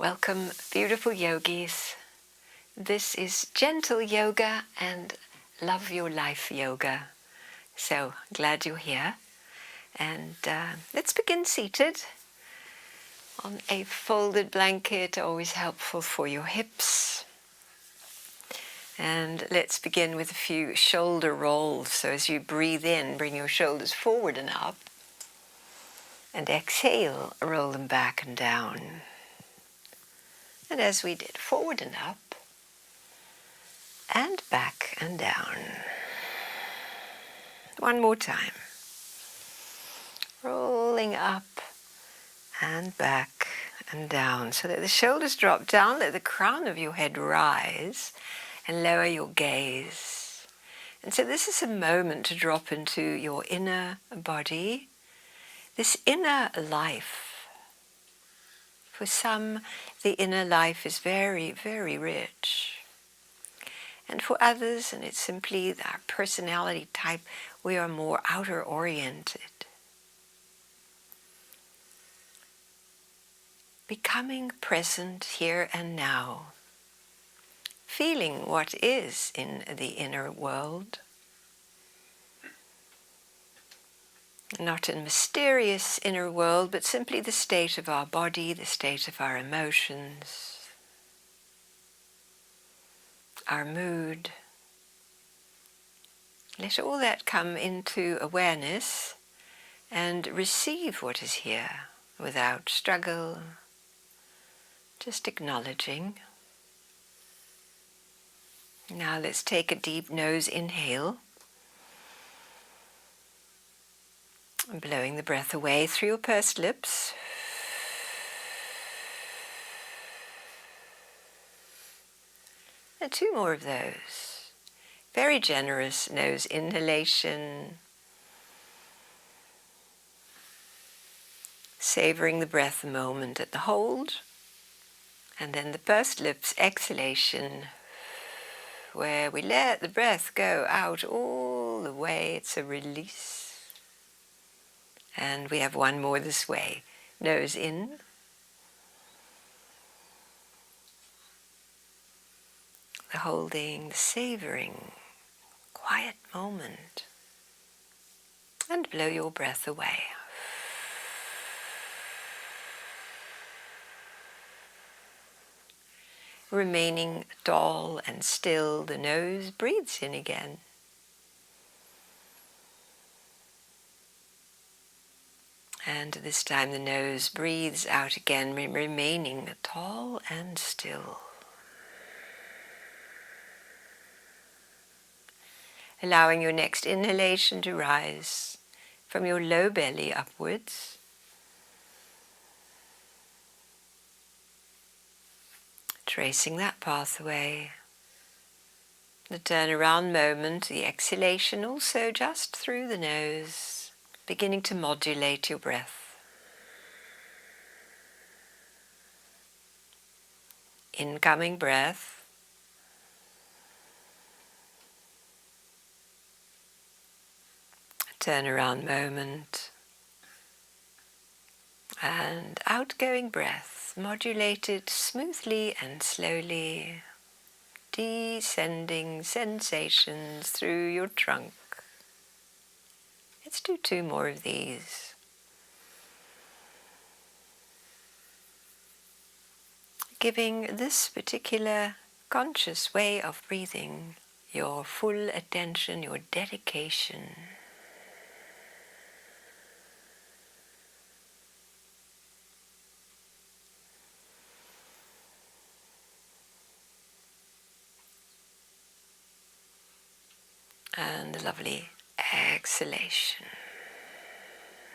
Welcome, beautiful yogis. This is gentle yoga and love your life yoga. So glad you're here. And let's begin seated on a folded blanket, always helpful for your hips. And let's begin with a few shoulder rolls. So as you breathe in, bring your shoulders forward and up. And exhale, roll them back and down. And as we did, forward and up. And back and down. One more time. Rolling up and back and down so that the shoulders drop down, let the crown of your head rise and lower your gaze. And so this is a moment to drop into your inner body, this inner life. For some, the inner life is very, very rich. And for others, and it's simply our personality type, we are more outer oriented. Becoming present here and now. Feeling what is in the inner world. Not a mysterious inner world, but simply the state of our body, the state of our emotions, our mood. Let all that come into awareness and receive what is here without struggle, just acknowledging. Now let's take a deep nose inhale, blowing the breath away through your pursed lips. And two more of those. Very generous nose inhalation. Savoring the breath a moment at the hold. And then the pursed lips exhalation, where we let the breath go out all the way. It's a release. And we have one more this way. Nose in. The holding, the savoring, quiet moment. And blow your breath away. Remaining tall and still, the nose breathes in again. And this time the nose breathes out again, remaining tall and still. Allowing your next inhalation to rise from your low belly upwards. Tracing that pathway. The turnaround moment, the exhalation also just through the nose, beginning to modulate your breath. Incoming breath. Turnaround moment. And outgoing breath, modulated smoothly and slowly. Descending sensations through your trunk. Let's do two more of these. Giving this particular conscious way of breathing your full attention, your dedication. And a lovely exhalation.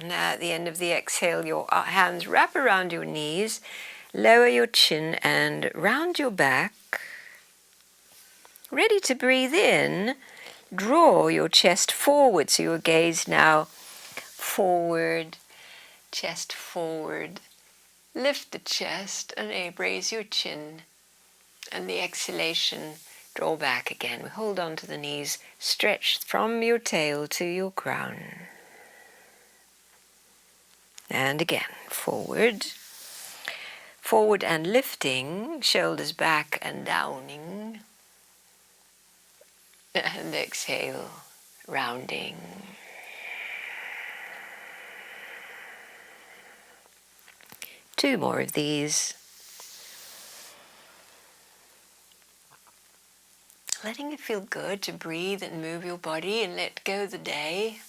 Now at the end of the exhale, your hands wrap around your knees, lower your chin and round your back. Ready to breathe in, draw your chest forward, so your gaze now forward, chest forward. Lift the chest and raise your chin. And the exhalation, draw back again. We hold on to the knees, stretch from your tail to your crown. And again, forward. Forward and lifting, shoulders back and downing. And exhale, rounding. Two more of these. Letting it feel good to breathe and move your body and let go of the day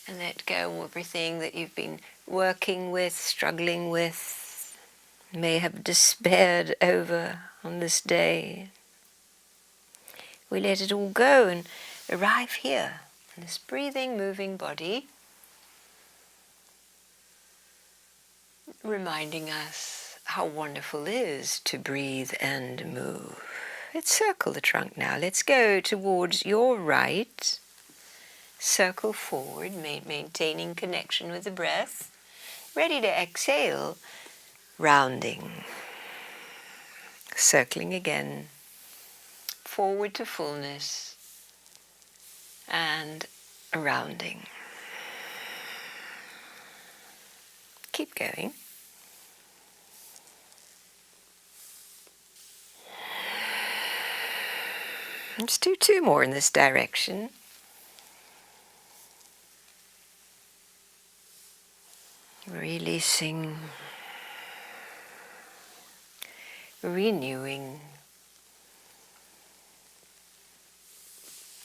and let go of everything that you've been working with, struggling with, may have despaired over on this day. We let it all go and arrive here in this breathing, moving body, reminding us how wonderful it is to breathe and move. Let's circle the trunk now. Let's go towards your right. Circle forward, maintaining connection with the breath. Ready to exhale, rounding. Circling again, forward to fullness, and rounding. Keep going. Let's do two more in this direction. Releasing, renewing,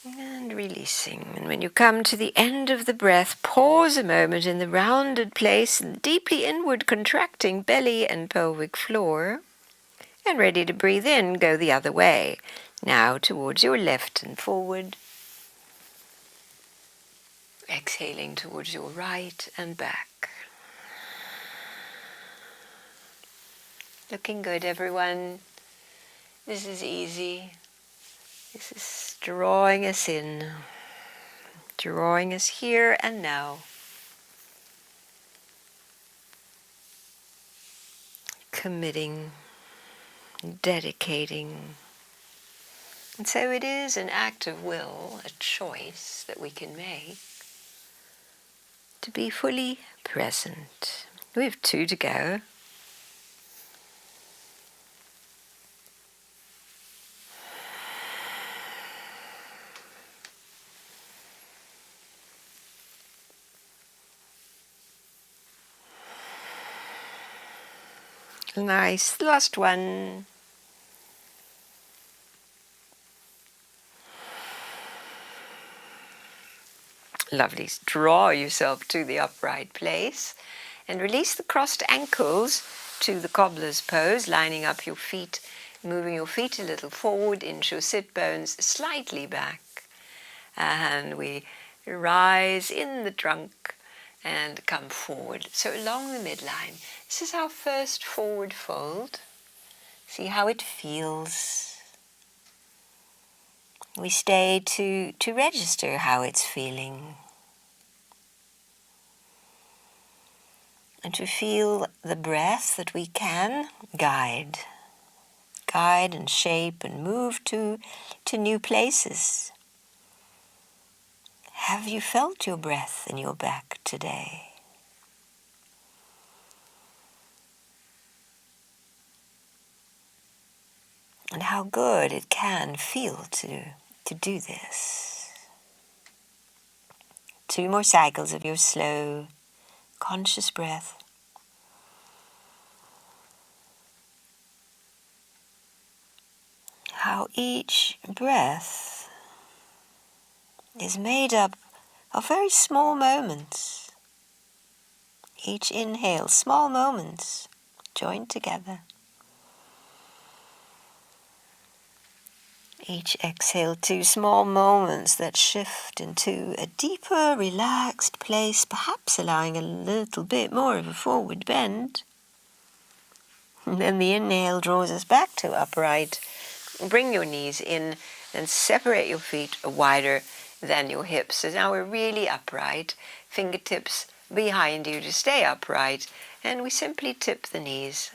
and releasing. And when you come to the end of the breath, pause a moment in the rounded place, deeply inward contracting belly and pelvic floor. And ready to breathe in, go the other way. Now towards your left and forward. Exhaling towards your right and back. Looking good, everyone. This is easy. This is drawing us in, drawing us here and now. Committing, dedicating. And so it is an act of will, a choice that we can make to be fully present. We have two to go. Nice, last one. Lovely. Draw yourself to the upright place and release the crossed ankles to the cobbler's pose, lining up your feet, moving your feet a little forward, inch your sit bones slightly back. And we rise in the trunk and come forward. So along the midline. This is our first forward fold. See how it feels. We stay to register how it's feeling. And to feel the breath that we can guide and shape and move to new places. Have you felt your breath in your back today? And how good it can feel to do this. Two more cycles of your slow, conscious breath. How each breath is made up of very small moments. Each inhale, small moments joined together. Each exhale, two small moments that shift into a deeper, relaxed place, perhaps allowing a little bit more of a forward bend. And then the inhale draws us back to upright. Bring your knees in and separate your feet wider than your hips. So now we're really upright, fingertips behind you to stay upright, and we simply tip the knees.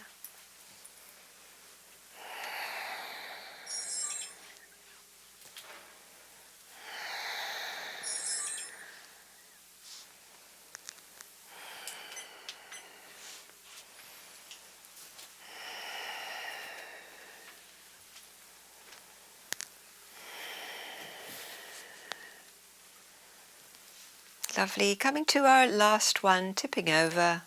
Lovely. Coming to our last one, tipping over.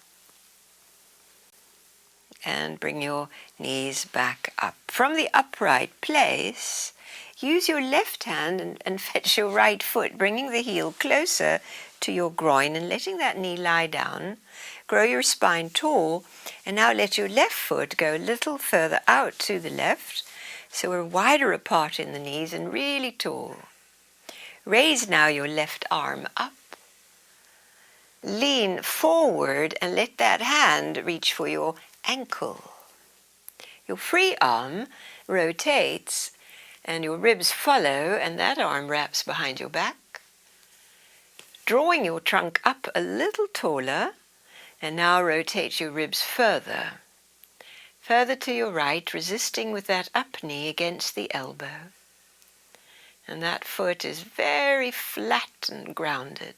And bring your knees back up. From the upright place, use your left hand and fetch your right foot, bringing the heel closer to your groin and letting that knee lie down. Grow your spine tall, and now let your left foot go a little further out to the left, so we're wider apart in the knees and really tall. Raise now your left arm up. Lean forward and let that hand reach for your ankle. Your free arm rotates and your ribs follow, and that arm wraps behind your back. Drawing your trunk up a little taller, and now rotate your ribs further. Further to your right, resisting with that up knee against the elbow. And that foot is very flat and grounded.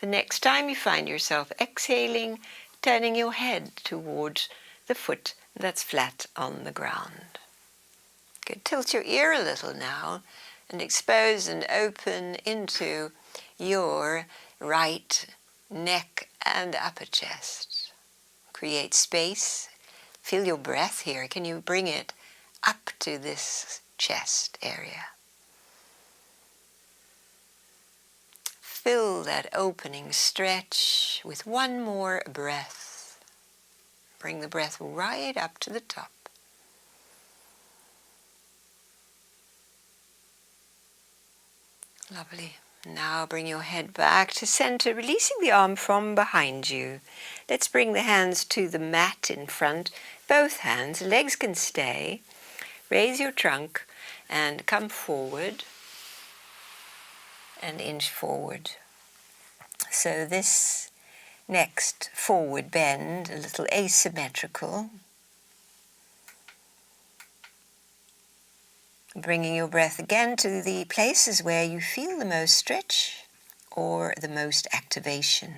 The next time you find yourself exhaling, turning your head towards the foot that's flat on the ground. Good. Tilt your ear a little now and expose and open into your right neck and upper chest. Create space. Feel your breath here. Can you bring it up to this chest area? Fill that opening stretch with one more breath. Bring the breath right up to the top. Lovely. Now bring your head back to center, releasing the arm from behind you. Let's bring the hands to the mat in front. Both hands, legs can stay. Raise your trunk and come forward and inch forward. So this next forward bend, a little asymmetrical. Bringing your breath again to the places where you feel the most stretch or the most activation.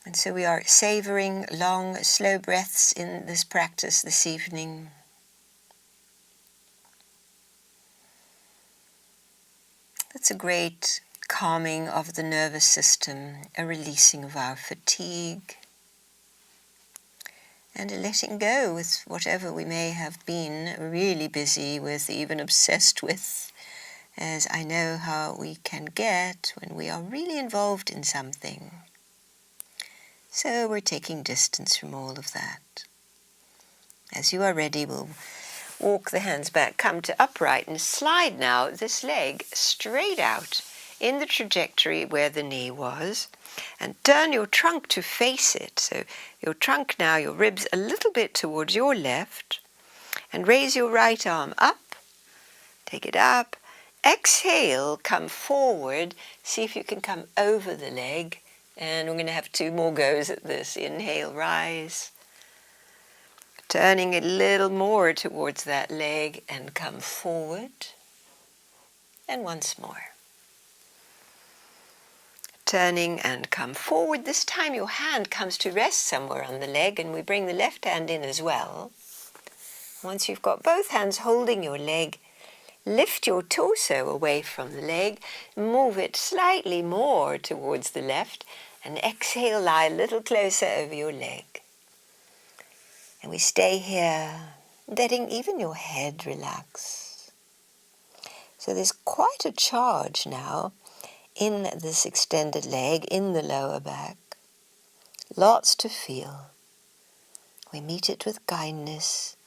And so we are savoring long, slow breaths in this practice this evening. That's a great calming of the nervous system, a releasing of our fatigue, and a letting go with whatever we may have been really busy with, even obsessed with, as I know how we can get when we are really involved in something. So we're taking distance from all of that. As you are ready, we'll walk the hands back, come to upright, and slide now this leg straight out in the trajectory where the knee was, and turn your trunk to face it. So your trunk now, your ribs a little bit towards your left, and raise your right arm up. Take it up. Exhale, come forward. See if you can come over the leg. And we're going to have 2 more goes at this. Inhale, rise. Turning a little more towards that leg and come forward. And once more. Turning and come forward. This time your hand comes to rest somewhere on the leg, and we bring the left hand in as well. Once you've got both hands holding your leg, lift your torso away from the leg, move it slightly more towards the left, and exhale, lie a little closer over your leg. And we stay here, letting even your head relax. So there's quite a charge now in this extended leg, in the lower back. Lots to feel. We meet it with kindness.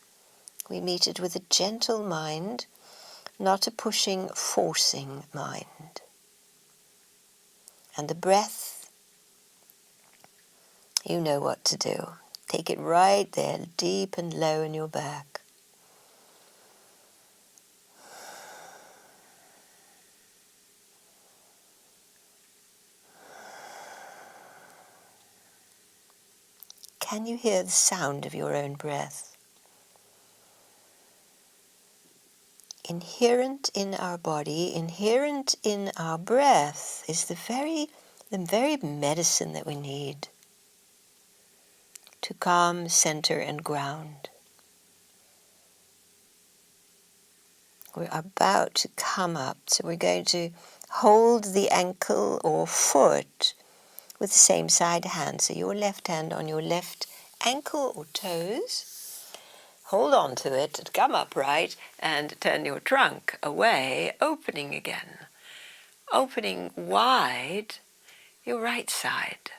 We meet it with a gentle mind, not a pushing, forcing mind. And the breath, you know what to do. Take it right there, deep and low in your back. Can you hear the sound of your own breath? Inherent in our body, inherent in our breath, is the very medicine that we need to calm, center, and ground. We're about to come up, so we're going to hold the ankle or foot with the same side hand. So your left hand on your left ankle or toes. Hold on to it, come upright, and turn your trunk away, opening again. Opening wide your right side.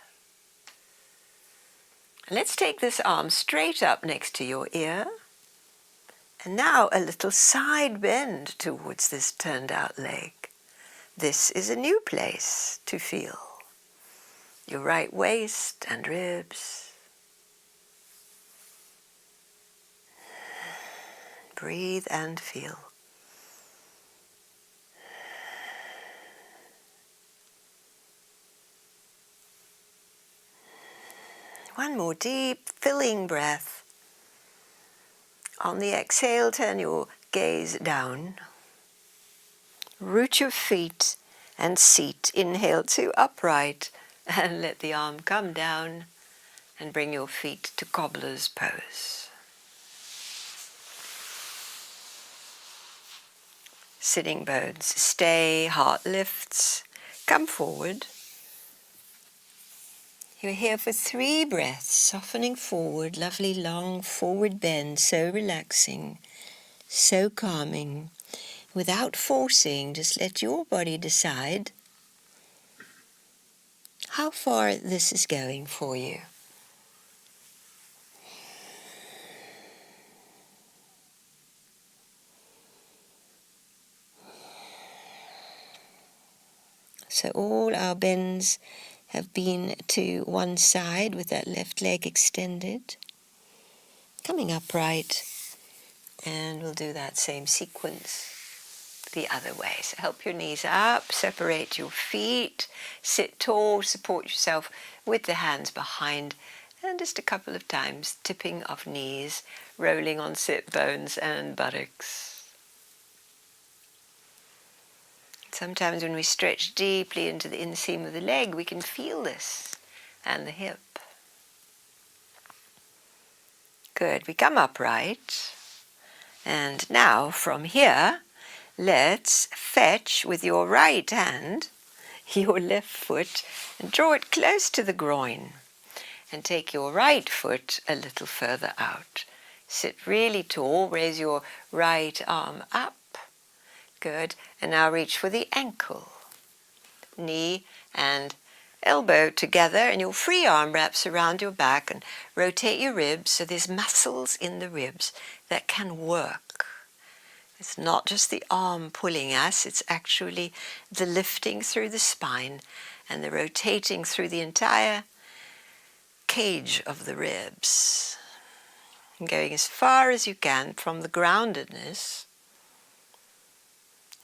Let's take this arm straight up next to your ear. And now a little side bend towards this turned out leg. This is a new place to feel. Your right waist and ribs. Breathe and feel. One more deep, filling breath. On the exhale, turn your gaze down. Root your feet and seat. Inhale to upright and let the arm come down and bring your feet to cobbler's pose. Sitting bones stay, heart lifts. Come forward. You're here for 3 breaths, softening forward, lovely long forward bend, so relaxing, so calming. Without forcing, just let your body decide how far this is going for you. So all our bends have been to one side with that left leg extended. Coming upright, and we'll do that same sequence the other way. So help your knees up, separate your feet, sit tall, support yourself with the hands behind, and just a couple of times tipping of knees, rolling on sit bones and buttocks. Sometimes when we stretch deeply into the inseam of the leg, we can feel this, and the hip. Good, we come upright, and now from here, let's fetch with your right hand your left foot and draw it close to the groin, and take your right foot a little further out. Sit really tall, raise your right arm up. Good, and now reach for the ankle. Knee and elbow together, and your free arm wraps around your back, and rotate your ribs so there's muscles in the ribs that can work. It's not just the arm pulling us, it's actually the lifting through the spine and the rotating through the entire cage of the ribs. And going as far as you can from the groundedness.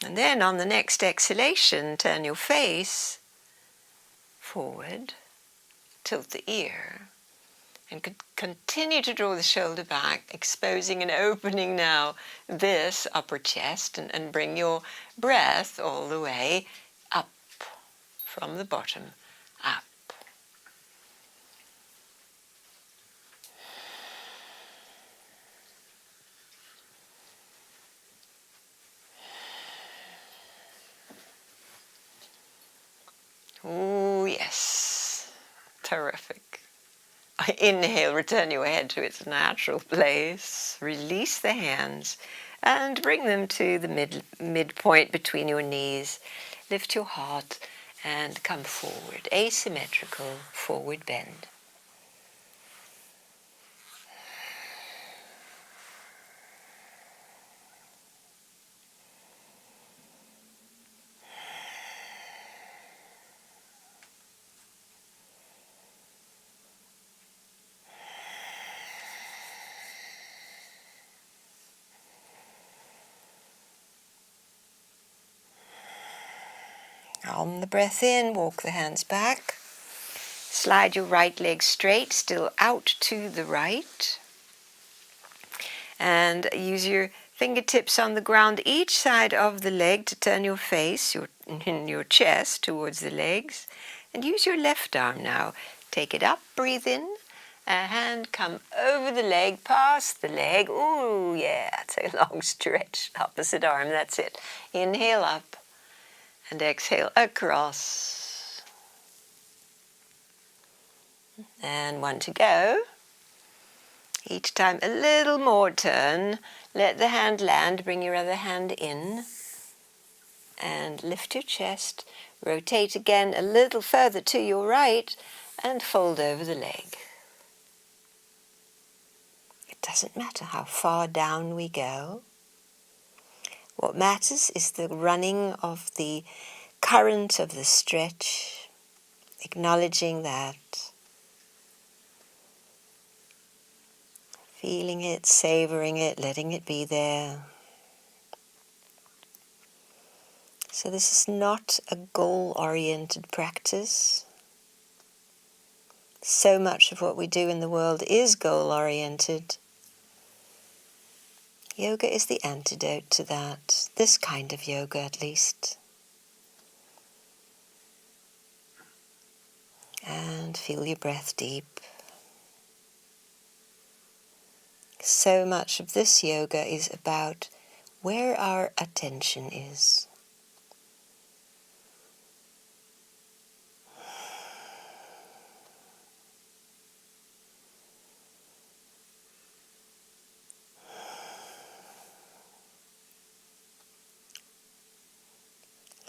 And then on the next exhalation, turn your face forward, tilt the ear, and continue to draw the shoulder back, exposing and opening now this upper chest, and bring your breath all the way up from the bottom, up. Oh, yes. Terrific. Inhale, return your head to its natural place. Release the hands and bring them to the midpoint between your knees. Lift your heart and come forward. Asymmetrical forward bend. On the breath in, walk the hands back. Slide your right leg straight, still out to the right. And use your fingertips on the ground each side of the leg to turn your face, your chest towards the legs. And use your left arm now. Take it up, breathe in, A hand come over the leg, past the leg. Ooh, yeah, it's a long stretch. Opposite arm, that's it. Inhale up and exhale across. And one to go. Each time a little more turn. Let the hand land, bring your other hand in. And lift your chest. Rotate again a little further to your right and fold over the leg. It doesn't matter how far down we go. What matters is the running of the current of the stretch, acknowledging that, feeling it, savoring it, letting it be there. So this is not a goal-oriented practice. So much of what we do in the world is goal-oriented. Yoga is the antidote to that, this kind of yoga at least. And feel your breath deep. So much of this yoga is about where our attention is.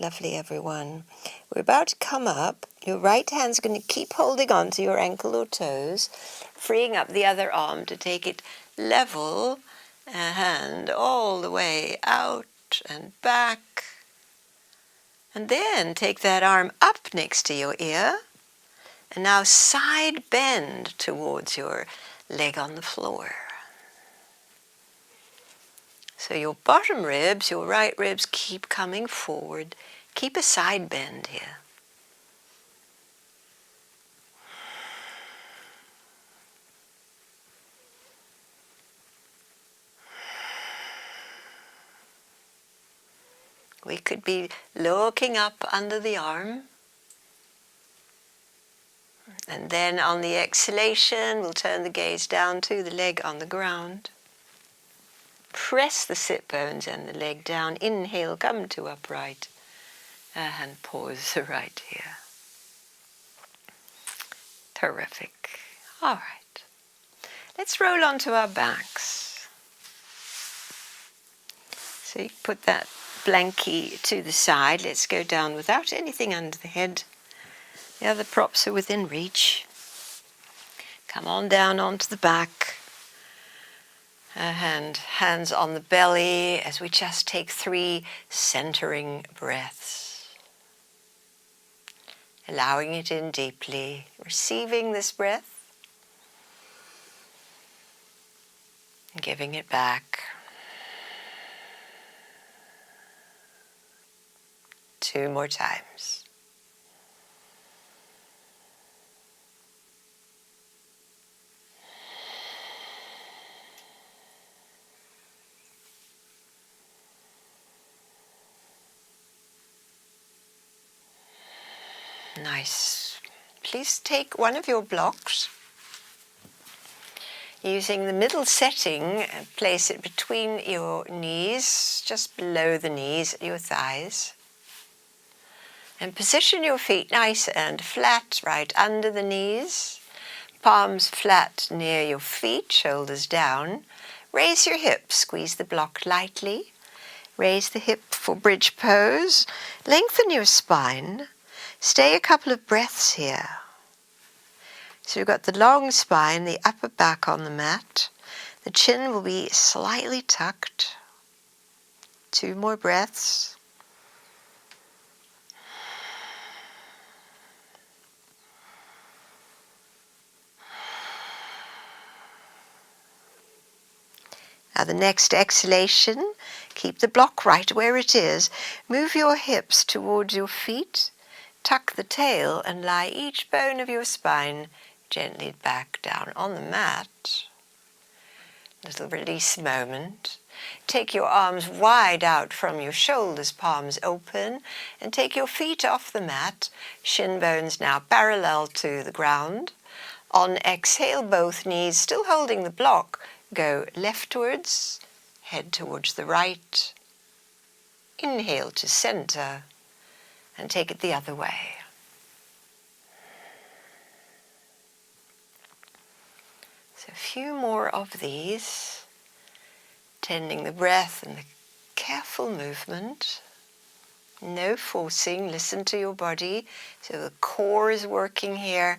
Lovely, everyone. We're about to come up. Your right hand's going to keep holding on to your ankle or toes, freeing up the other arm to take it level, hand all the way out and back. And then take that arm up next to your ear, and now side bend towards your leg on the floor. So your bottom ribs, your right ribs keep coming forward. Keep a side bend here. We could be looking up under the arm. And then on the exhalation, we'll turn the gaze down to the leg on the ground. Press the sit bones and the leg down. Inhale, come to upright. And pause right here. Terrific. All right. Let's roll onto our backs. So you put that blankie to the side. Let's go down without anything under the head. The other props are within reach. Come on down onto the back. And hands on the belly as we just take 3 centering breaths. Allowing it in deeply, receiving this breath, and giving it back. 2 more times. Nice. Please take one of your blocks. Using the middle setting, place it between your knees, just below the knees at your thighs. And position your feet nice and flat right under the knees. Palms flat near your feet, shoulders down. Raise your hips, squeeze the block lightly. Raise the hip for bridge pose. Lengthen your spine. Stay a couple of breaths here. So you've got the long spine, the upper back on the mat. The chin will be slightly tucked. 2 more breaths. Now the next exhalation, keep the block right where it is. Move your hips towards your feet. Tuck the tail and lie each bone of your spine gently back down on the mat. Little release moment. Take your arms wide out from your shoulders, palms open, and take your feet off the mat. Shin bones now parallel to the ground. On exhale, both knees, still holding the block, go leftwards, head towards the right. Inhale to center and take it the other way. So a few more of these, tending the breath and the careful movement. No forcing, listen to your body. So the core is working here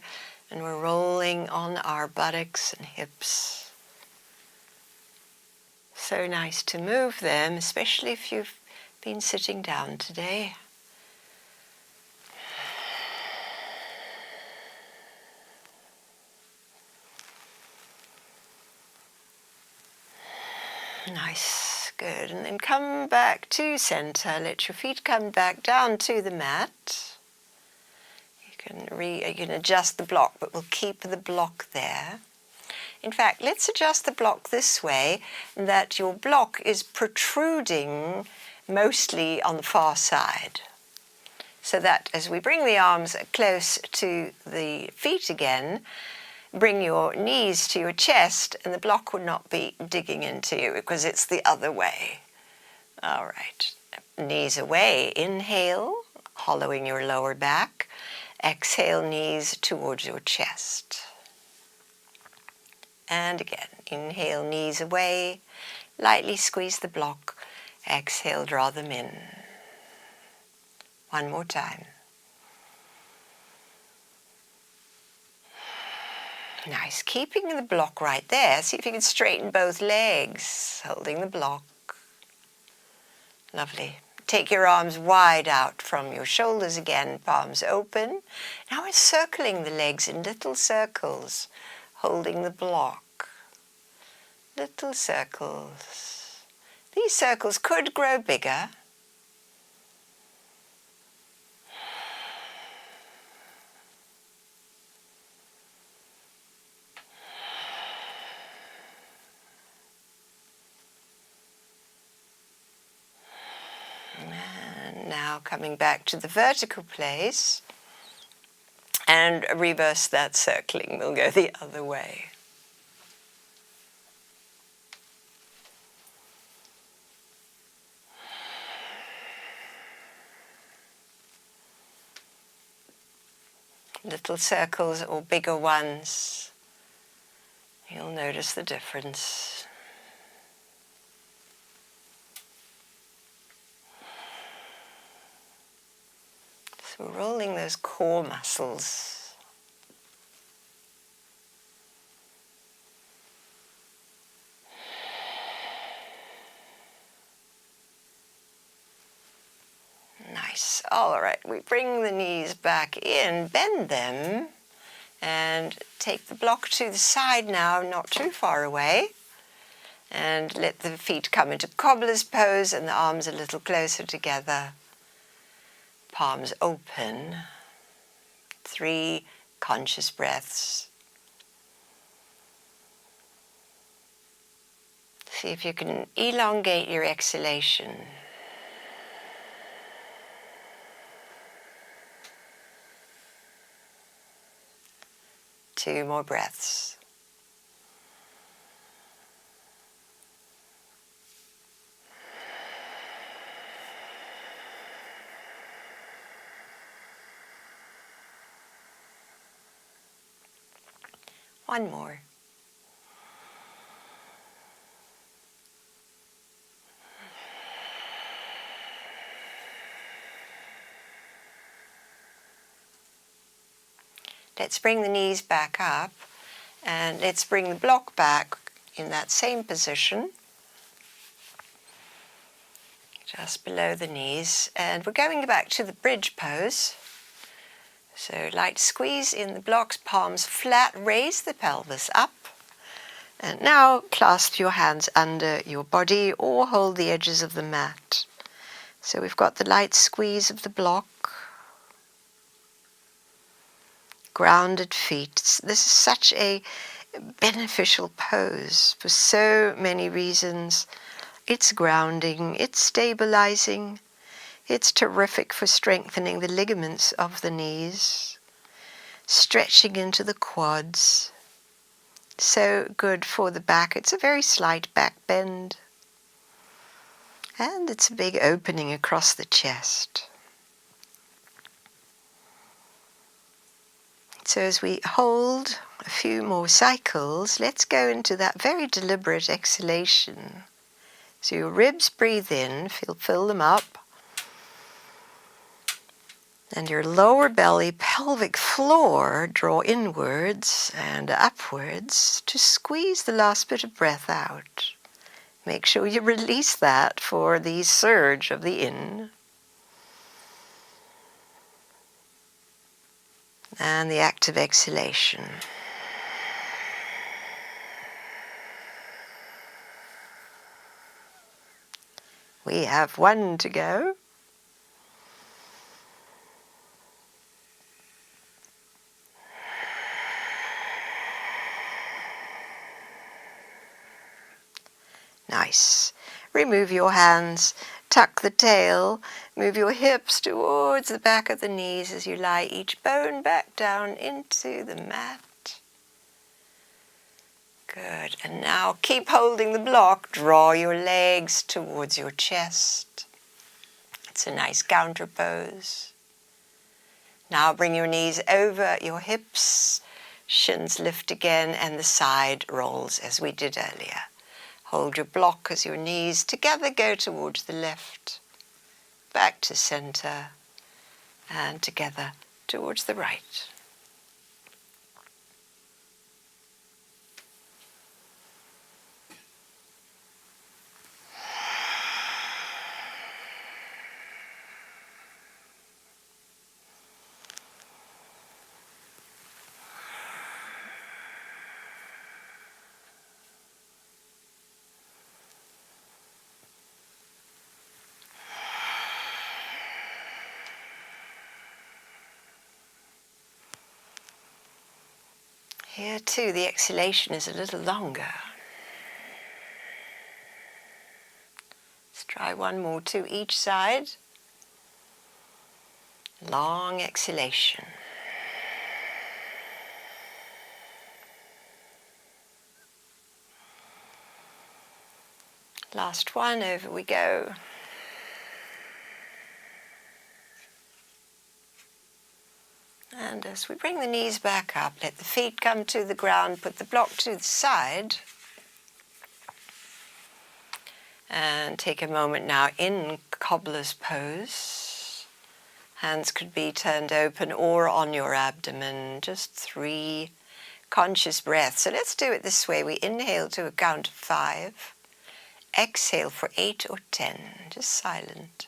and we're rolling on our buttocks and hips. So nice to move them, especially if you've been sitting down today. Nice, good. And then come back to center. Let your feet come back down to the mat. You can adjust the block, but we'll keep the block there. In fact, let's adjust the block this way, that your block is protruding mostly on the far side. So that as we bring the arms close to the feet again, bring your knees to your chest and the block would not be digging into you because it's the other way. All right, knees away. Inhale, hollowing your lower back. Exhale, knees towards your chest. And again, inhale, knees away. Lightly squeeze the block. Exhale, draw them in. One more time. Nice. Keeping the block right there. See if you can straighten both legs, holding the block. Lovely. Take your arms wide out from your shoulders again, palms open. Now we're circling the legs in little circles, holding the block. Little circles. These circles could grow bigger. And now coming back to the vertical place and reverse that circling. We'll go the other way. Little circles or bigger ones, you'll notice the difference. So rolling those core muscles. Nice. All right, we bring the knees back in, bend them, and take the block to the side now, not too far away. And let the feet come into cobbler's pose and the arms a little closer together. Palms open. 3 conscious breaths. See if you can elongate your exhalation. 2 more breaths. One more. Let's bring the knees back up and let's bring the block back in that same position, just below the knees. And we're going back to the bridge pose. So light squeeze in the blocks, palms flat, raise the pelvis up. And now clasp your hands under your body or hold the edges of the mat. So we've got the light squeeze of the block. Grounded feet. This is such a beneficial pose for so many reasons. It's grounding, it's stabilizing, it's terrific for strengthening the ligaments of the knees. stretching into the quads. So good for the back. It's a very slight back bend. And it's a big opening across the chest. So as we hold a few more cycles, let's go into that very deliberate exhalation. So your ribs breathe in, fill them up. And your lower belly, pelvic floor, draw inwards and upwards to squeeze the last bit of breath out. Make sure you release that for the surge of the in. And the active exhalation. We have one to go. Nice. Remove your hands, tuck the tail, move your hips towards the back of the knees as you lie each bone back down into the mat. Good. And now keep holding the block. Draw your legs towards your chest. It's a nice counter pose. Now bring your knees over your hips, shins lift again, and the side rolls as we did earlier. Hold your block as your knees together go towards the left, back to center, and together towards the right. Here too, the exhalation is a little longer. Let's try one more to each side. Long exhalation. Last one, over we go. And as we bring the knees back up, let the feet come to the ground, put the block to the side. And take a moment now in cobbler's pose. Hands could be turned open or on your abdomen, just 3 conscious breaths. So let's do it this way. We inhale to a count of 5. Exhale for 8 or 10, just silent.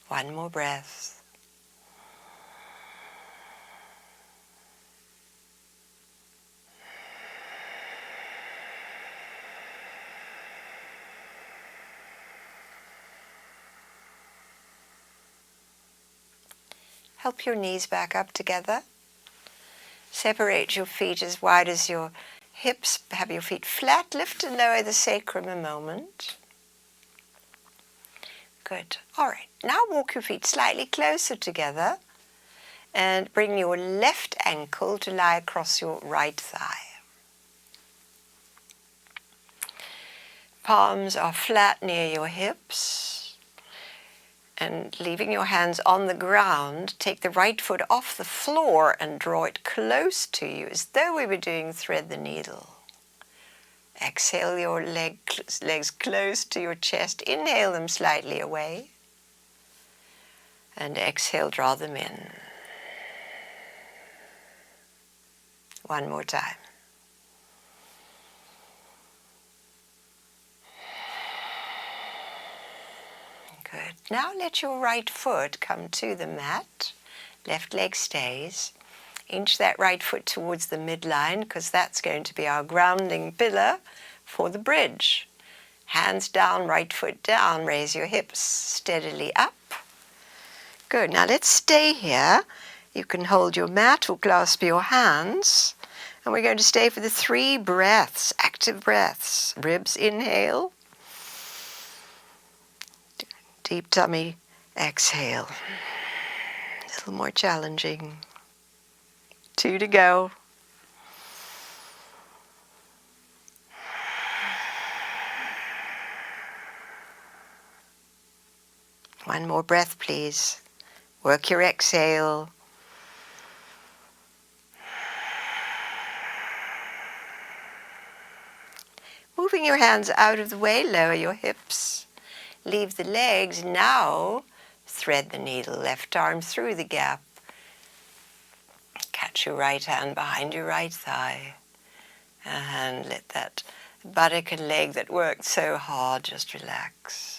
One more breath. Help your knees back up together. Separate your feet as wide as your hips. Have your feet flat. Lift and lower the sacrum a moment. Good. All right. Now walk your feet slightly closer together and bring your left ankle to lie across your right thigh. Palms are flat near your hips. And leaving your hands on the ground, take the right foot off the floor and draw it close to you as though we were doing thread the needle. Exhale your legs close to your chest. Inhale them slightly away. And exhale, draw them in. One more time. Good. Now let your right foot come to the mat. Left leg stays. Inch that right foot towards the midline because that's going to be our grounding pillar for the bridge. Hands down, right foot down, raise your hips steadily up. Good, now let's stay here. You can hold your mat or clasp your hands. And we're going to stay for the 3 breaths, active breaths. Ribs, inhale. Deep tummy, exhale. A little more challenging. 2 to go. One more breath, please. Work your exhale. Moving your hands out of the way, lower your hips. Leave the legs. Now, thread the needle, left arm through the gap. Catch your right hand behind your right thigh. And let that buttock and leg that worked so hard just relax.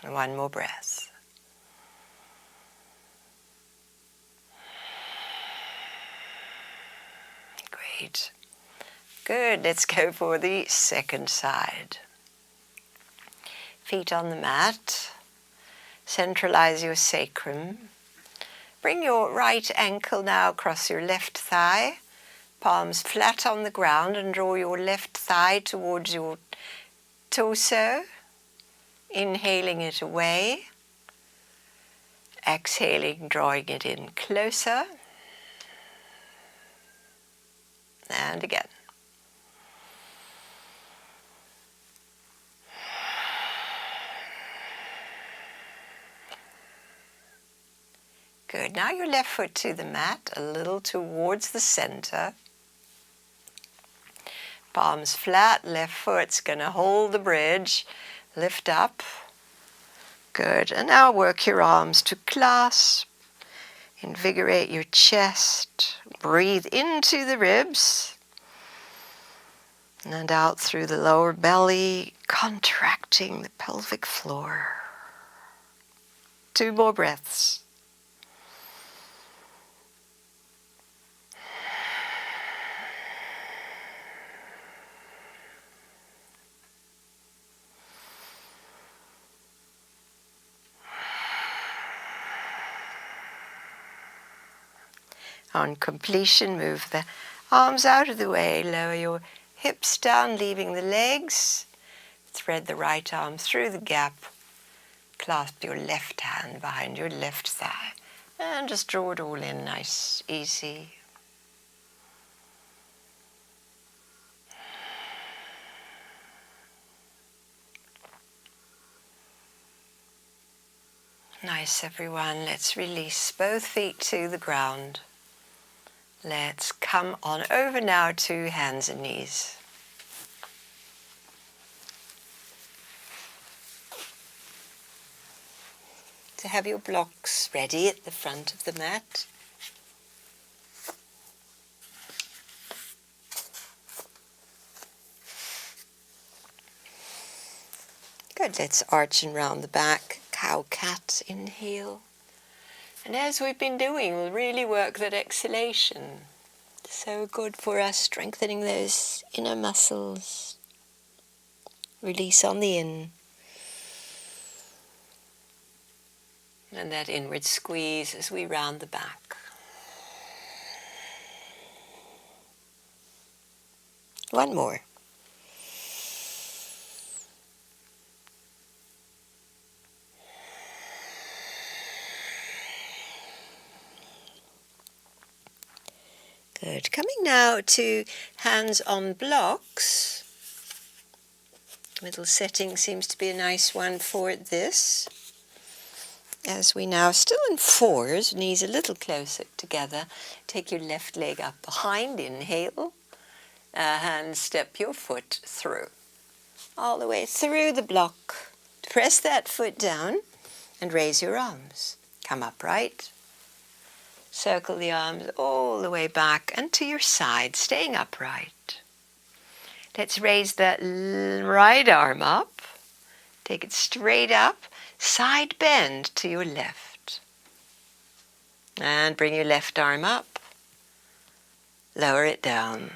One more breath. Great. Good. Let's go for the second side. Feet on the mat. Centralize your sacrum. Bring your right ankle now across your left thigh. Palms flat on the ground and draw your left thigh towards your torso. Inhaling it away. Exhaling, drawing it in closer. And again. Good. Now your left foot to the mat, a little towards the center. Palms flat, left foot's going to hold the bridge. Lift up. Good. And now work your arms to clasp. Invigorate your chest. Breathe into the ribs. And out through the lower belly, contracting the pelvic floor. 2 more breaths. On completion, move the arms out of the way, lower your hips down, leaving the legs. Thread the right arm through the gap. Clasp your left hand behind your left thigh. And just draw it all in, nice, easy. Nice, everyone. Let's release both feet to the ground. Let's come on over now to hands and knees. To have your blocks ready at the front of the mat. Good, let's arch and round the back. Cow-cat, inhale. And as we've been doing, we'll really work that exhalation. So good for us, strengthening those inner muscles. Release on the in. And that inward squeeze as we round the back. One more. Good. Coming now to hands on blocks. Middle setting seems to be a nice one for this. As we now, still in 4s, knees a little closer together, take your left leg up behind, inhale, and step your foot through. All the way through the block. Press that foot down and raise your arms. Come upright. Circle the arms all the way back and to your side, staying upright. Let's raise that right arm up. Take it straight up. Side bend to your left. And bring your left arm up. Lower it down.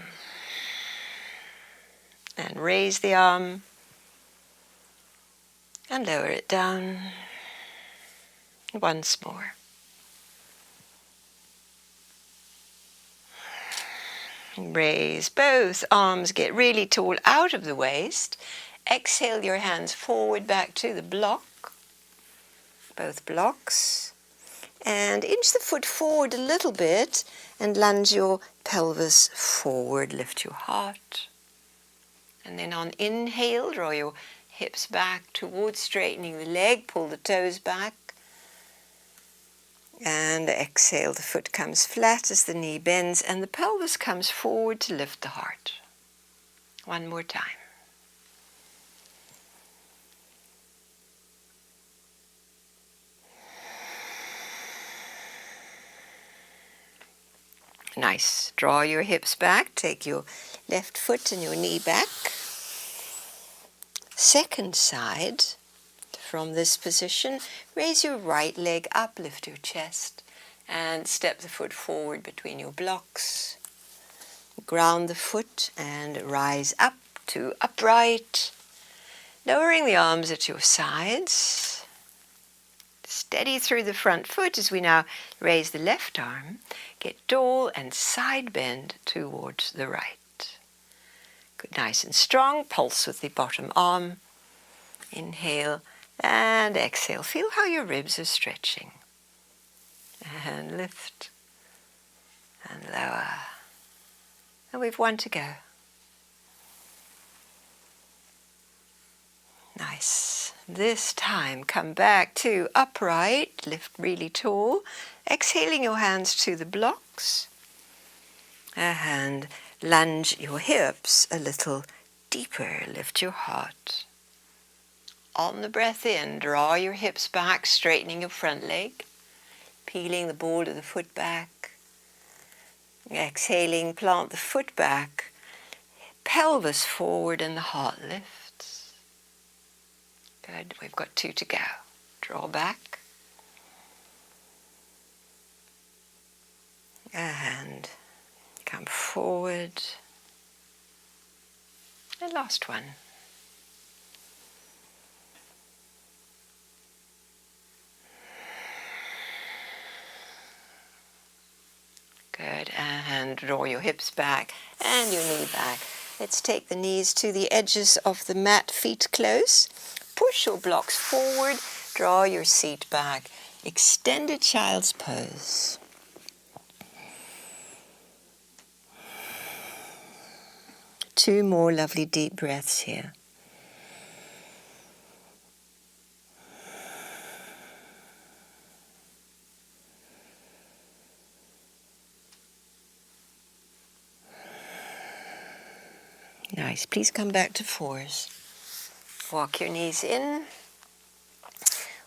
And raise the arm. And lower it down. Once more. Raise both arms, get really tall out of the waist. Exhale your hands forward back to the block, both blocks. And inch the foot forward a little bit and lunge your pelvis forward, lift your heart. And then on inhale, draw your hips back towards straightening the leg, pull the toes back. And exhale, the foot comes flat as the knee bends and the pelvis comes forward to lift the heart. One more time. Nice. Draw your hips back, take your left foot and your knee back. Second side. From this position, raise your right leg up, lift your chest, and step the foot forward between your blocks. Ground the foot and rise up to upright, lowering the arms at your sides. Steady through the front foot as we now raise the left arm. Get tall and side bend towards the right. Good, nice and strong. Pulse with the bottom arm. Inhale. And exhale. Feel how your ribs are stretching. And lift. And lower. And we've one to go. Nice. This time come back to upright. Lift really tall. Exhaling your hands to the blocks. And lunge your hips a little deeper. Lift your heart. On the breath in, draw your hips back, straightening your front leg, peeling the ball of the foot back. Exhaling, plant the foot back, pelvis forward and the heart lifts. Good, we've got two to go. Draw back. And come forward. And last one. Good, and draw your hips back and your knee back. Let's take the knees to the edges of the mat, feet close. Push your blocks forward, draw your seat back. Extended child's pose. Two more lovely deep breaths here. Nice. Please come back to fours. Walk your knees in.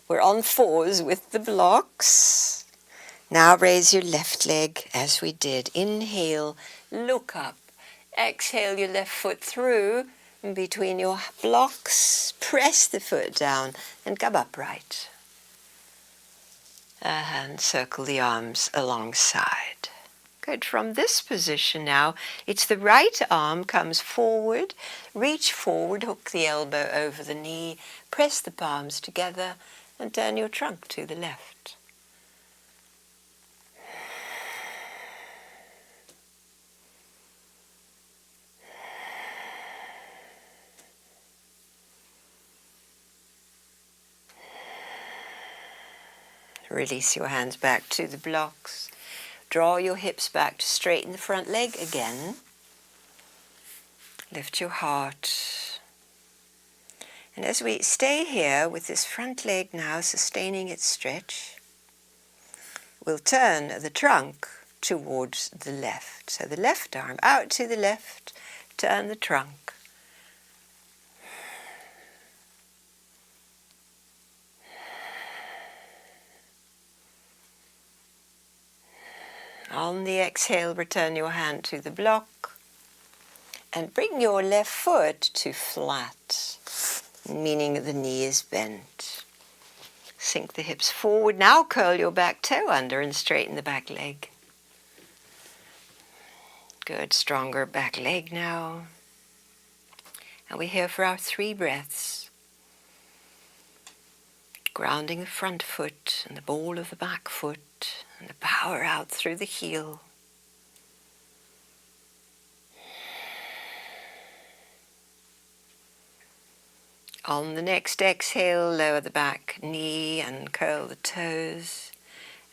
We're on fours with the blocks. Now raise your left leg as we did. Inhale, look up. Exhale your left foot through and between your blocks. Press the foot down and come upright. And circle the arms alongside. Good. From this position now, it's the right arm comes forward, reach forward, hook the elbow over the knee, press the palms together and turn your trunk to the left. Release your hands back to the blocks. Draw your hips back to straighten the front leg again. Lift your heart. And as we stay here with this front leg now sustaining its stretch, we'll turn the trunk towards the left. So the left arm out to the left, turn the trunk. On the exhale, return your hand to the block and bring your left foot to flat, meaning the knee is bent. Sink the hips forward. Now curl your back toe under and straighten the back leg. Good, stronger back leg now. And we're here for our 3 breaths. Grounding the front foot and the ball of the back foot and the power out through the heel. On the next exhale, lower the back knee and curl the toes.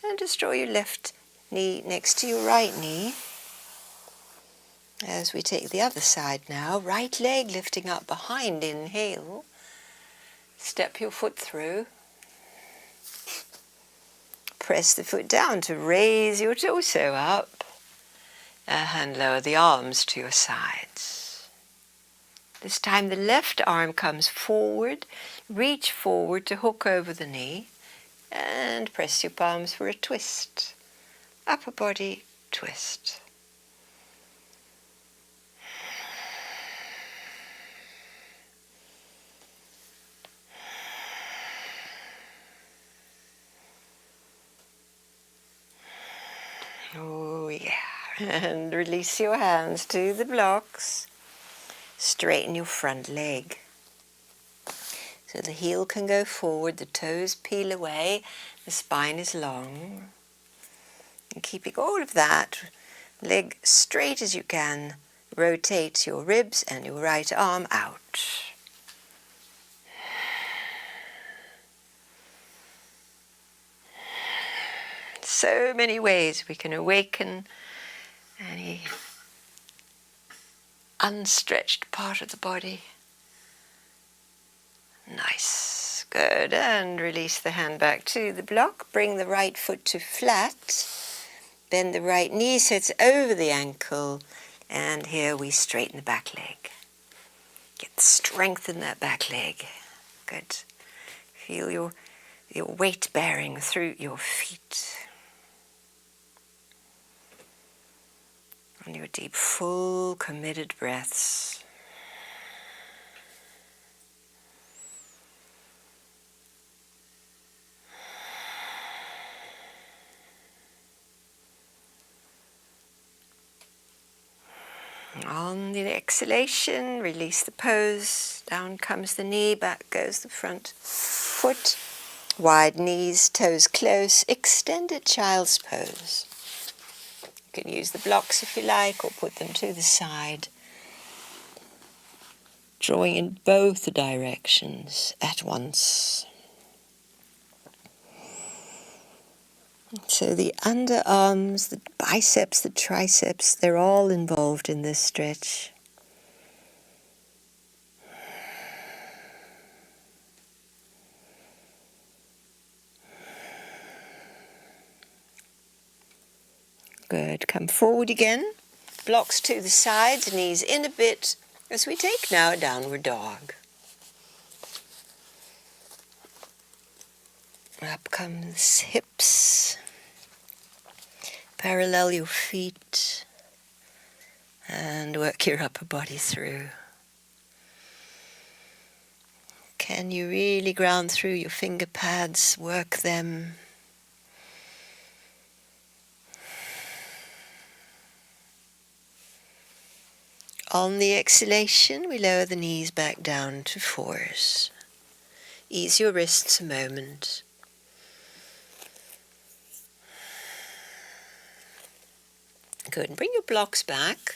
And just draw your left knee next to your right knee. As we take the other side now, right leg lifting up behind, inhale. Step your foot through. Press the foot down to raise your torso up. And lower the arms to your sides. This time the left arm comes forward. Reach forward to hook over the knee. And press your palms for a twist. Upper body twist. Oh yeah, and release your hands to the blocks. Straighten your front leg. So the heel can go forward, the toes peel away, the spine is long. And keeping all of that, leg straight as you can, rotate your ribs and your right arm out. So many ways we can awaken any unstretched part of the body. Nice, good, and release the hand back to the block. Bring the right foot to flat. Bend the right knee so it's over the ankle. And here we straighten the back leg. Get strength in that back leg. Good. Feel your weight bearing through your feet. On your deep, full, committed breaths. On the exhalation, release the pose. Down comes the knee, back goes the front foot. Wide knees, toes close, extended child's pose. You can use the blocks if you like, or put them to the side. Drawing in both directions at once. So the underarms, the biceps, the triceps, they're all involved in this stretch. Good. Come forward again. Blocks to the sides, knees in a bit, as we take now a downward dog. Up comes hips. Parallel your feet. And work your upper body through. Can you really ground through your finger pads? Work them. On the exhalation, we lower the knees back down to 4s. Ease your wrists a moment. Good, and bring your blocks back.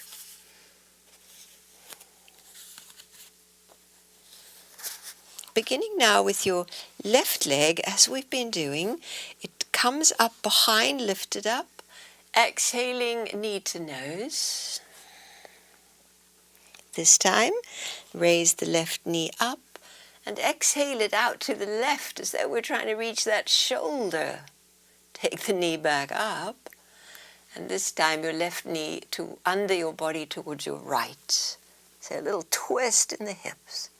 Beginning now with your left leg, as we've been doing, it comes up behind, lifted up. Exhaling, knee to nose. This time, raise the left knee up and exhale it out to the left as though we're trying to reach that shoulder. Take the knee back up. And this time your left knee under your body towards your right. So a little twist in the hips.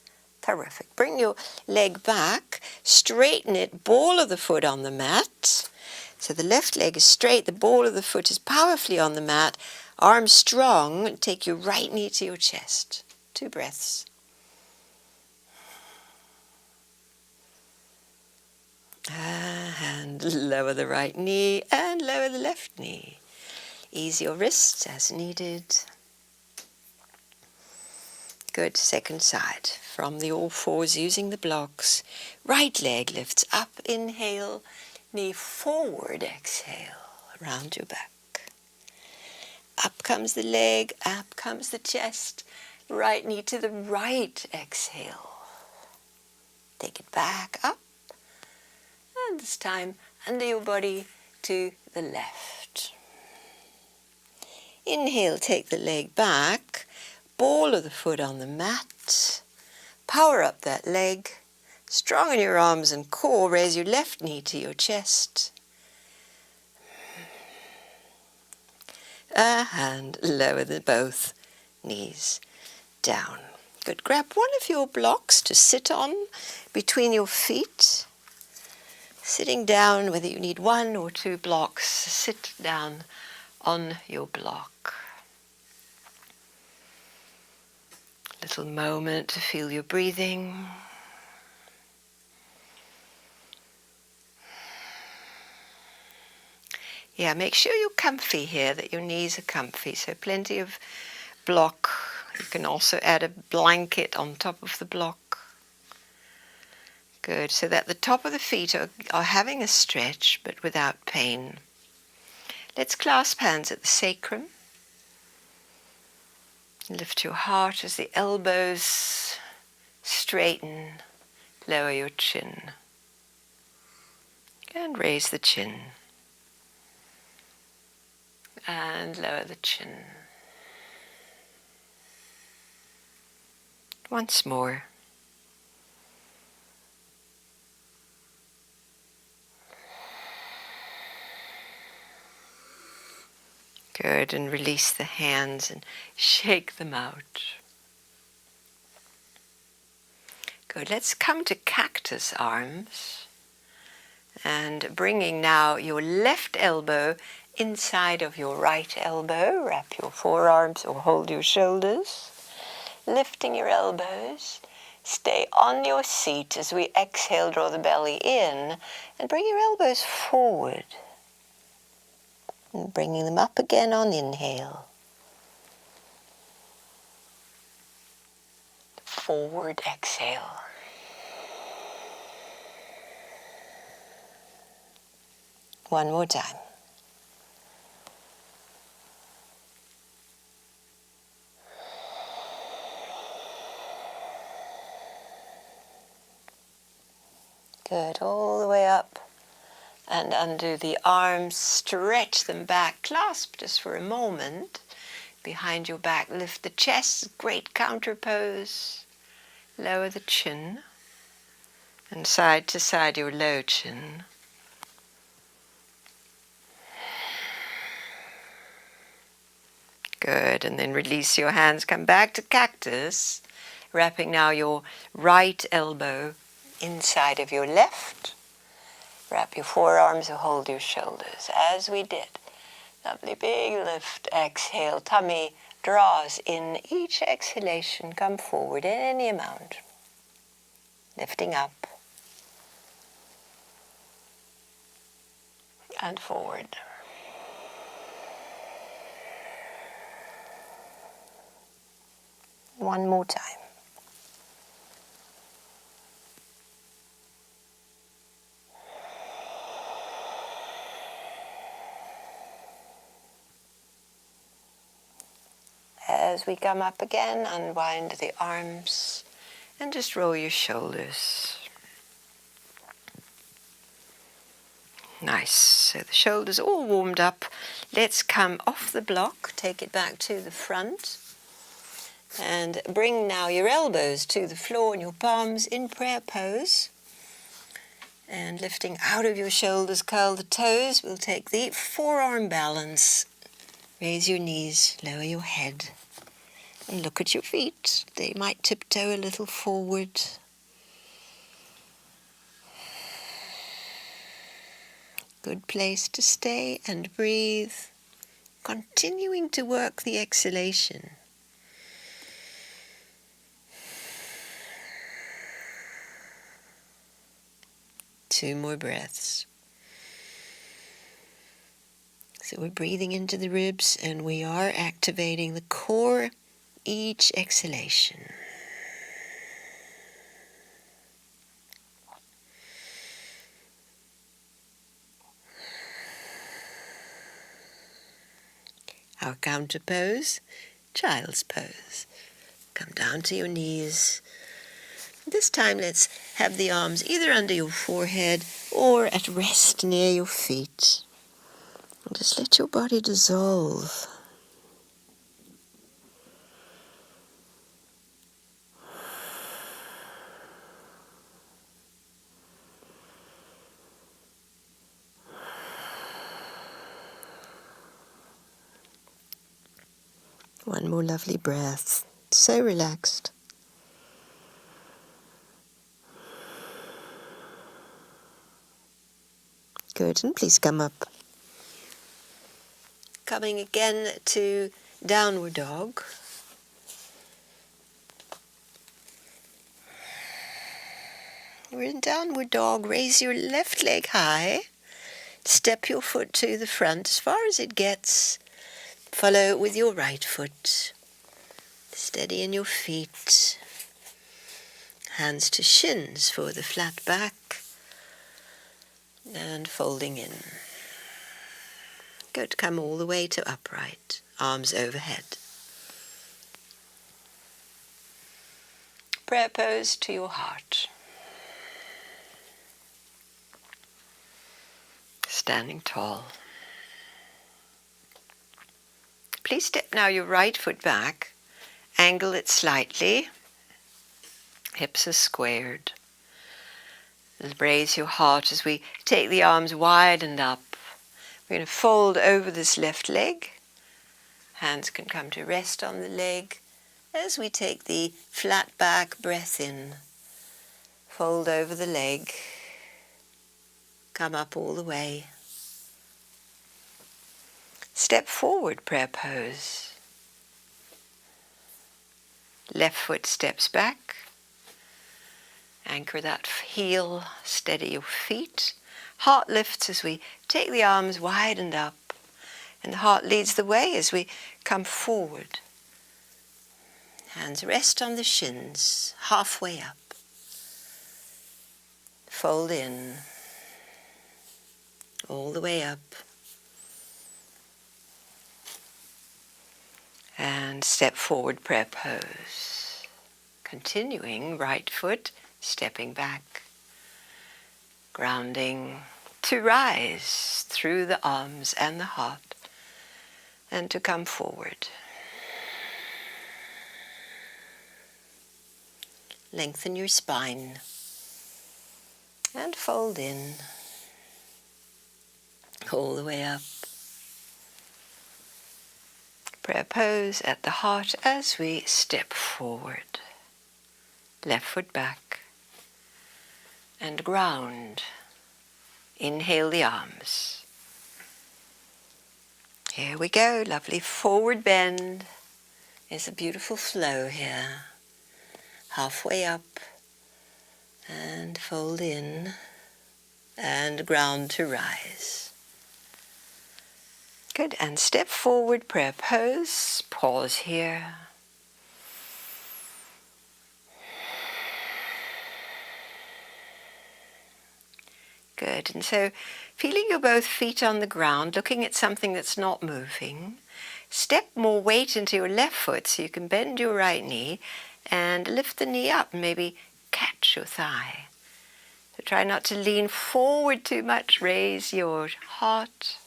Terrific. Bring your leg back, straighten it, ball of the foot on the mat. So the left leg is straight, the ball of the foot is powerfully on the mat, arms strong, take your right knee to your chest. 2 breaths. And lower the right knee and lower the left knee. Ease your wrists as needed. Good, second side. From the all fours using the blocks. Right leg lifts up, inhale, knee forward, exhale, around your back. Up comes the leg, up comes the chest. Right knee to the right, exhale. Take it back up. And this time under your body to the left. Inhale, take the leg back. Ball of the foot on the mat. Power up that leg. Strong in your arms and core. Raise your left knee to your chest. And lower both knees down. Good. Grab one of your blocks to sit on between your feet. Sitting down, whether you need 1 or 2 blocks, sit down on your block. Little moment to feel your breathing. Yeah, make sure you're comfy here, that your knees are comfy. So plenty of block. You can also add a blanket on top of the block. Good, so that the top of the feet are having a stretch, but without pain. Let's clasp hands at the sacrum. Lift your heart as the elbows straighten. Lower your chin. And raise the chin. And lower the chin. Once more. Good, and release the hands and shake them out. Good, let's come to cactus arms. And bringing now your left elbow inside of your right elbow. Wrap your forearms or hold your shoulders. Lifting your elbows. Stay on your seat as we exhale, draw the belly in. And bring your elbows forward. And bringing them up again on inhale. Forward exhale. One more time. Good, all the way up and undo the arms, stretch them back, clasp just for a moment behind your back, lift the chest, great counter pose, lower the chin, and side to side your low chin. Good, and then release your hands, come back to cactus, wrapping now your right elbow inside of your left. Wrap your forearms or hold your shoulders, as we did. Lovely big lift, exhale, tummy draws in each exhalation, come forward in any amount. Lifting up. And forward. One more time. As we come up again, unwind the arms and just roll your shoulders. Nice. So the shoulders all warmed up. Let's come off the block, take it back to the front. And bring now your elbows to the floor and your palms in prayer pose. And lifting out of your shoulders, curl the toes. We'll take the forearm balance. Raise your knees, lower your head. And look at your feet. They might tiptoe a little forward. Good place to stay and breathe, continuing to work the exhalation. Two more breaths. So we're breathing into the ribs and we are activating the core each exhalation. Our counter pose, child's pose. Come down to your knees. This time let's have the arms either under your forehead or at rest near your feet. And just let your body dissolve. One more lovely breath. So relaxed. Good, and please come up. Coming again to downward dog. We're in downward dog. Raise your left leg high. Step your foot to the front as far as it gets. Follow with your right foot. Steady in your feet. Hands to shins for the flat back. And folding in. Good. Come all the way to upright. Arms overhead. Prayer pose to your heart. Standing tall. Please step now your right foot back. Angle it slightly. Hips are squared. Raise your heart as we take the arms wide and up. We're going to fold over this left leg. Hands can come to rest on the leg as we take the flat back breath in. Fold over the leg. Come up all the way. Step forward, prayer pose. Left foot steps back. Anchor that heel, steady your feet. Heart lifts as we take the arms wide and up. And the heart leads the way as we come forward. Hands rest on the shins, halfway up. Fold in, all the way up. And step forward, prayer pose. Continuing, right foot stepping back. Grounding to rise through the arms and the heart. And to come forward. Lengthen your spine. And fold in. All the way up. Prayer pose at the heart as we step forward. Left foot back. And ground. Inhale the arms. Here we go, lovely forward bend. There's a beautiful flow here. Halfway up. And fold in. And ground to rise. Good, and step forward, prayer pose. Pause here. Good, and so feeling your both feet on the ground, looking at something that's not moving. Step more weight into your left foot so you can bend your right knee and lift the knee up and maybe catch your thigh. So try not to lean forward too much, raise your heart.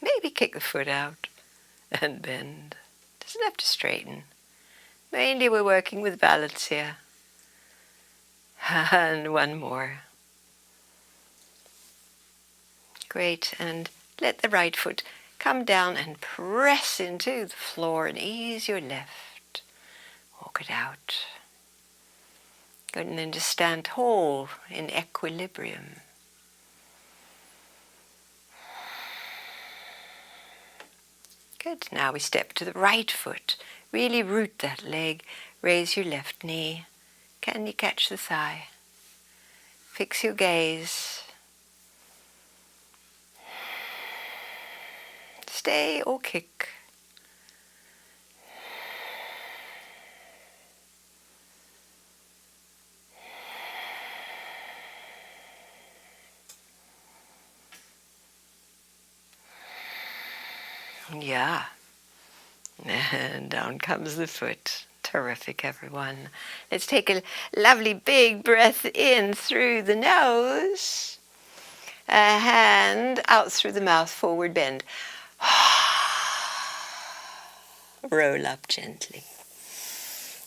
Maybe kick the foot out and bend. Doesn't have to straighten. Mainly we're working with balance here. And one more. Great, and let the right foot come down and press into the floor and ease your left. Walk it out. Good, and then just stand tall in equilibrium. Good, now we step to the right foot. Really root that leg, raise your left knee. Can you catch the thigh? Fix your gaze. Stay or kick. Yeah. And down comes the foot. Terrific, everyone. Let's take a lovely big breath in through the nose. A hand out through the mouth, forward bend. Roll up gently.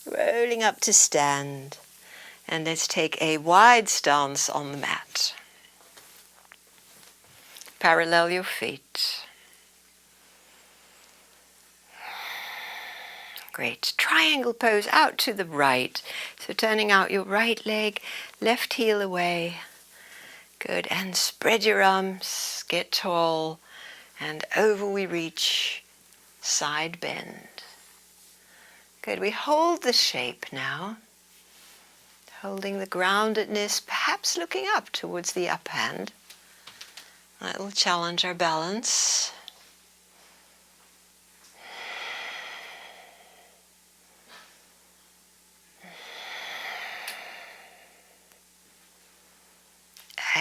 Rolling up to stand. And let's take a wide stance on the mat. Parallel your feet. Great. Triangle pose out to the right. So turning out your right leg, left heel away. Good. And spread your arms, get tall, and over we reach, side bend. Good. We hold the shape now. Holding the groundedness, perhaps looking up towards the up hand. That will challenge our balance.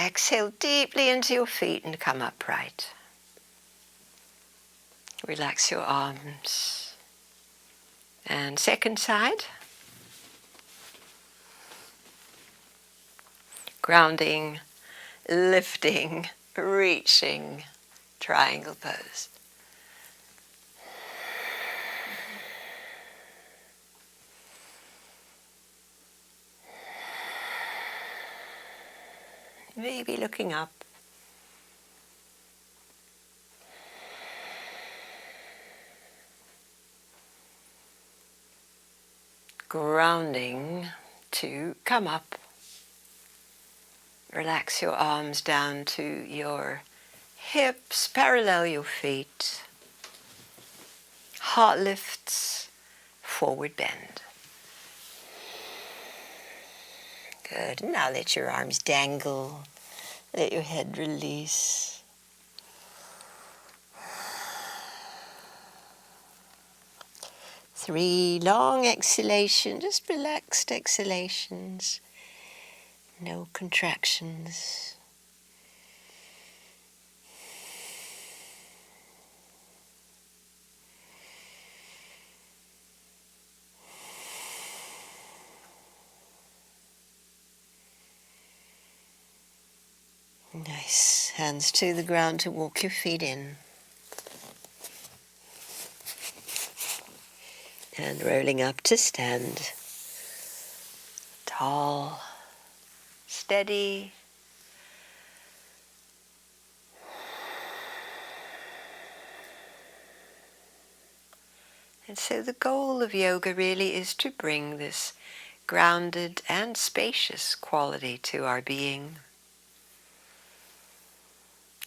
Exhale deeply into your feet and come upright. Relax your arms. And second side. Grounding, lifting, reaching, triangle pose. Maybe looking up. Grounding to come up. Relax your arms down to your hips, parallel your feet. Heart lifts, forward bend. Good. Now let your arms dangle. Let your head release. Three long exhalations, just relaxed exhalations. No contractions. Nice. Hands to the ground to walk your feet in. And rolling up to stand. Tall, steady. And so the goal of yoga really is to bring this grounded and spacious quality to our being,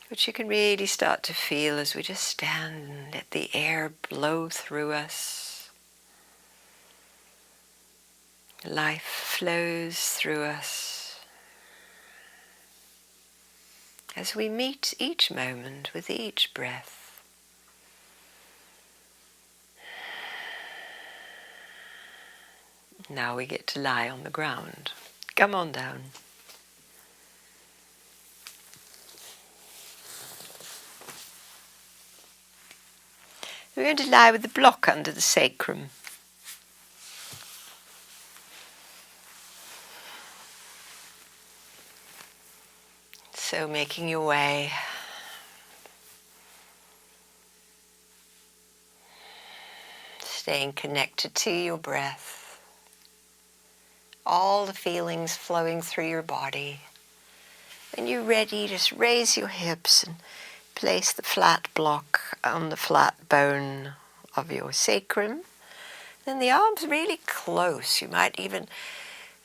which you can really start to feel as we just stand and let the air blow through us. Life flows through us as we meet each moment with each breath. Now we get to lie on the ground. Come on down. We're going to lie with the block under the sacrum. So making your way staying connected to your breath, all the feelings flowing through your body. When you're ready, just raise your hips and place the flat block on the flat bone of your sacrum. Then the arms really close. You might even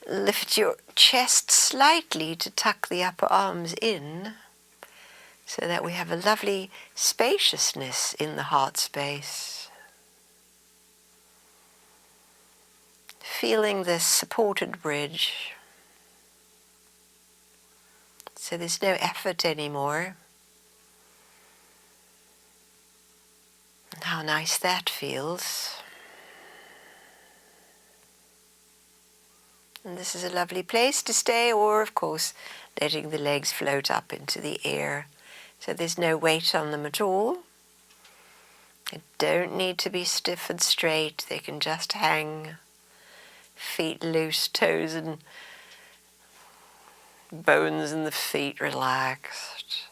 Lift your chest slightly to tuck the upper arms in, so that we have a lovely spaciousness in the heart space. Feeling this supported bridge. So there's no effort anymore. And how nice that feels. And this is a lovely place to stay, or of course letting the legs float up into the air. So there's no weight on them at all. They don't need to be stiff and straight. They can just hang, feet loose, toes and bones in the feet relaxed.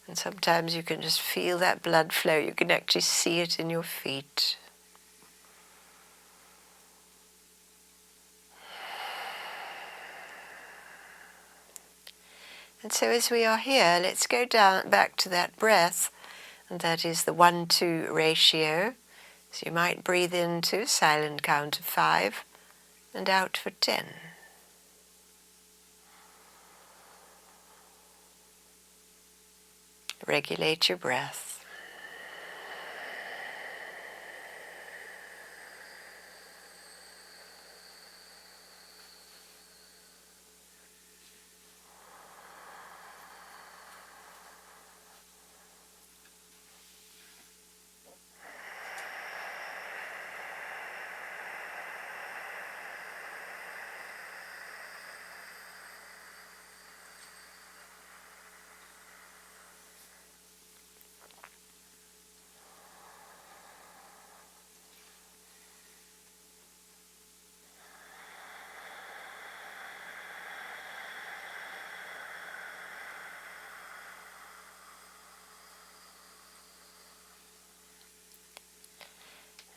And sometimes you can just feel that blood flow. You can actually see it in your feet. And so as we are here, let's go down back to that breath, and that is the 1-2 ratio. So you might breathe into a silent count of 5 and out for 10. Regulate your breath.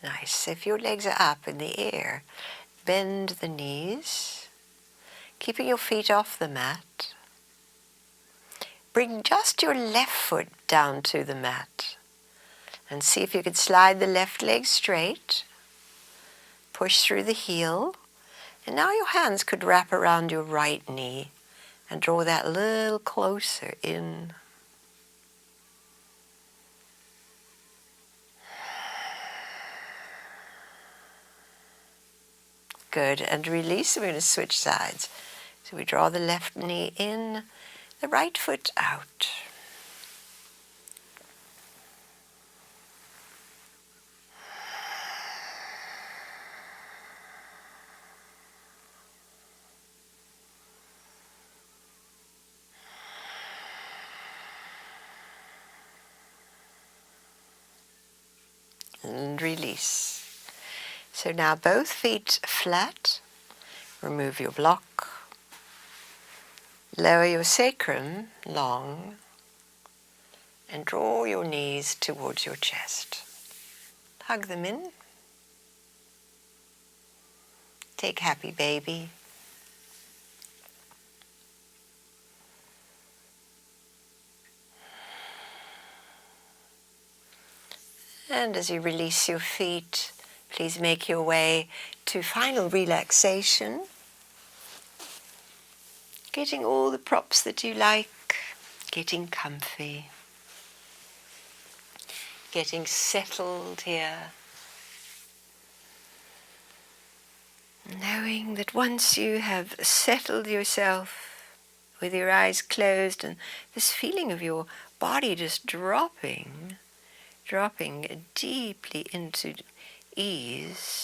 Nice. If your legs are up in the air, bend the knees, keeping your feet off the mat. Bring just your left foot down to the mat and see if you can slide the left leg straight. Push through the heel, and now your hands could wrap around your right knee and draw that a little closer in. Good, and release. We're going to switch sides. So we draw the left knee in, the right foot out. And release. So now both feet flat. Remove your block. Lower your sacrum long and draw your knees towards your chest. Hug them in. Take happy baby. And as you release your feet, please make your way to final relaxation. Getting all the props that you like, getting comfy, getting settled here. Knowing that once you have settled yourself with your eyes closed and this feeling of your body just dropping deeply into ease,